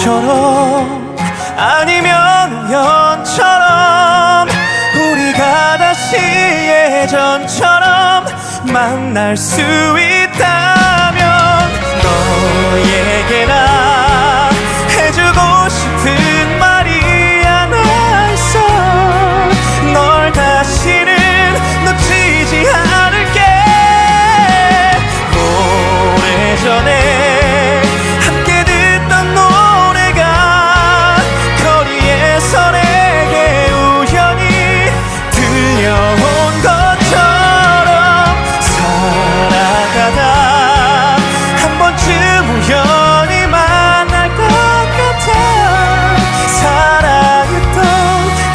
처럼 아니면 우연처럼 우리가 다시 예전처럼 만날 수 있다면 너에게 나 해주고 싶은 말이 하나 있어. 널 다시는 놓치지 않을게. 오래전에 함께 듣던 노래가 거리에서 내게 우연히 들려온 것처럼 살아가다 한 번쯤 우연히 만날 것 같아. 사랑했던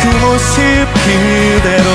그 모습 그대로